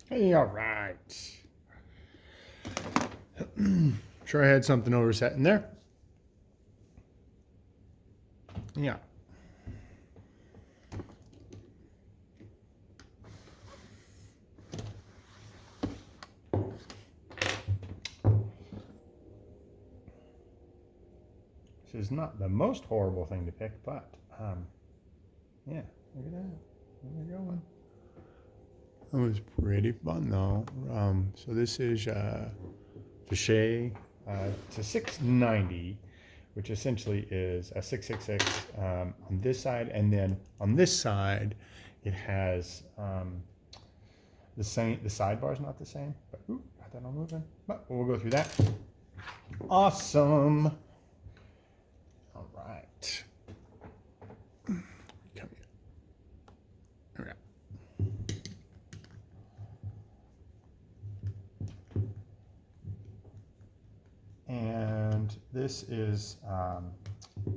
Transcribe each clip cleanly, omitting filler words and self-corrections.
Hey, all right. Sure, I had something overset in there. Yeah. This is not the most horrible thing to pick, but yeah, look at that. Where we going? That was pretty fun though. So this is Fichet. It's a 690, which essentially is a 666 on this side, and then on this side, it has the same. The sidebar is not the same, but ooh, got that all moving. But we'll go through that. Awesome. All right. Come here. There we go. And this is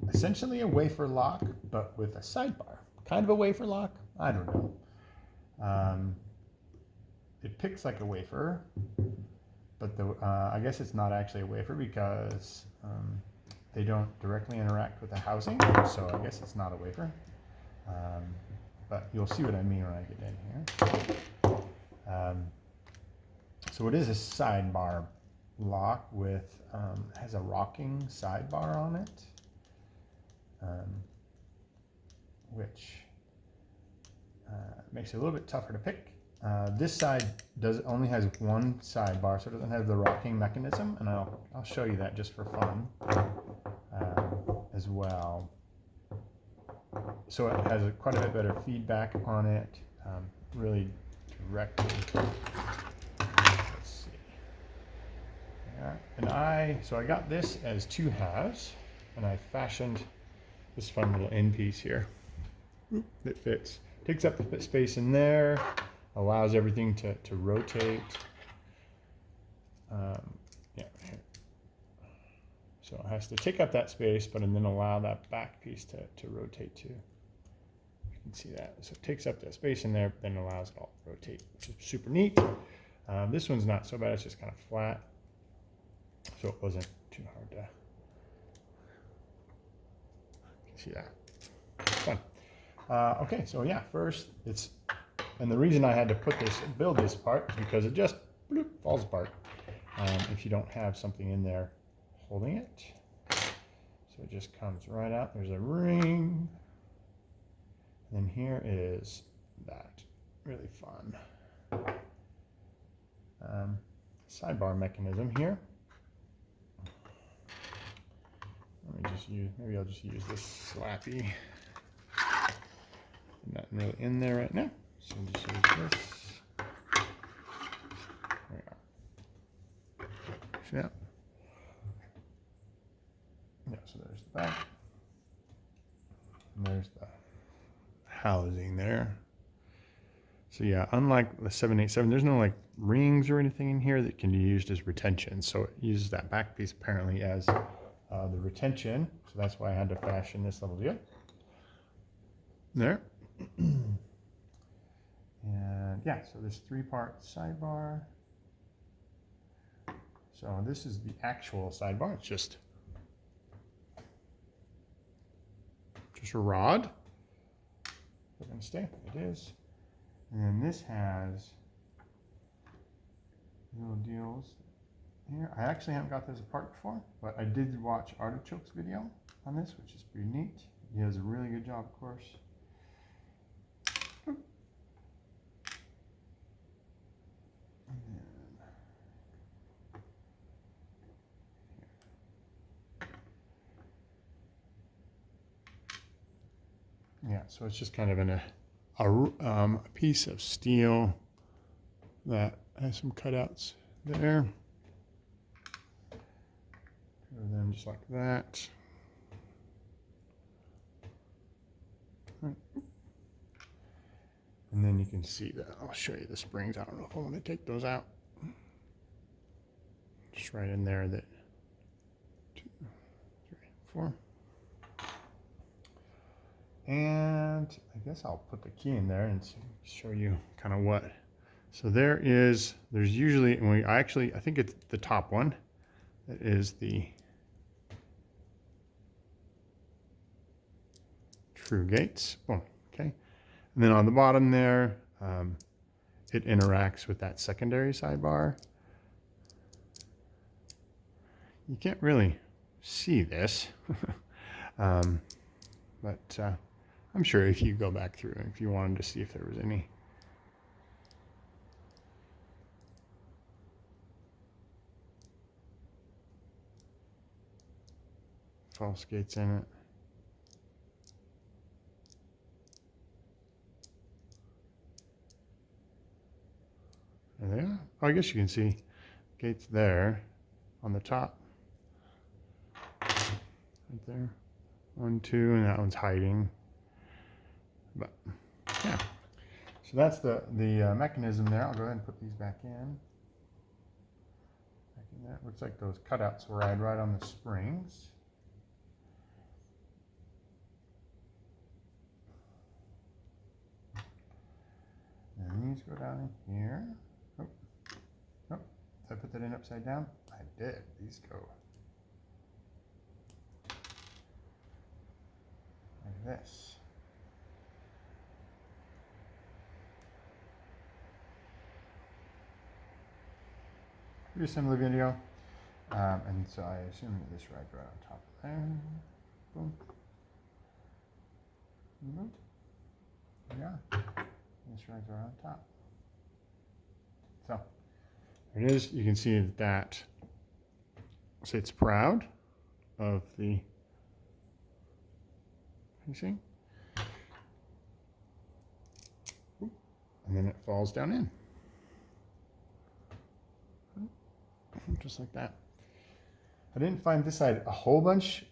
essentially a wafer lock, but with a sidebar. Kind of a wafer lock. I don't know. It picks like a wafer, but I guess it's not actually a wafer because they don't directly interact with the housing, so I guess it's not a wafer. But you'll see what I mean when I get in here. So it is a sidebar lock with, has a rocking sidebar on it, which makes it a little bit tougher to pick. This side only has one sidebar, so it doesn't have the rocking mechanism, and I'll show you that just for fun as well. So it has quite a bit better feedback on it, really directly. Let's see. Yeah. And so I got this as 2 halves, and I fashioned this fun little end piece here that fits. Takes up the space in there, allows everything to rotate. Yeah, here. So it has to take up that space, but then allow that back piece to rotate too. You can see that. So it takes up that space in there, but then allows it all to rotate, which is super neat. This one's not so bad, it's just kind of flat. So it wasn't too hard to see that. Fun. Okay, so yeah, first and the reason I had to build this part is because it just bloop, falls apart if you don't have something in there holding it. So it just comes right out. There's a ring. And here is that. Really fun sidebar mechanism here. Maybe I'll just use this slappy. Nothing really in there right now, so I'll just use this. There we are. See that? Yeah, so there's the back. And there's the housing there. So yeah, unlike the 787, there's no like rings or anything in here that can be used as retention. So it uses that back piece apparently as the retention. So that's why I had to fashion this little deal. There. And yeah, so this 3-part sidebar. So this is the actual sidebar. It's just a rod. We're going to stay. It is. And then this has little deals here. I actually haven't got this apart before, but I did watch Artichoke's video on this, which is pretty neat. He does a really good job, of course. Yeah, so it's just kind of in a piece of steel that has some cutouts there. And then just like that. And then you can see that. I'll show you the springs. I don't know if I want to take those out. Just right in there. 2, 3, 4. And I guess I'll put the key in there and show you kind of what So there's usually, and I think it's the top one that is the true gates. Boom, okay. And then on the bottom there, it interacts with that secondary sidebar. You can't really see this, but I'm sure if you go back through, if you wanted to see if there was any false gates in it. There they are. Oh, I guess you can see gates there on the top. Right there. 1, 2, and that one's hiding. But yeah. So that's the mechanism there. I'll go ahead and put these back in. That looks like those cutouts were right on the springs. And these go down in here. Oh, oh, did I put that in upside down? I did. These go like this. Pretty similar video. And so I assume that this rides right on top of there. Boom. Good. Yeah. This rides right on top. So there it is. You can see that it's proud of the, you see? And then it falls down in. Just like that. I didn't find this side a whole bunch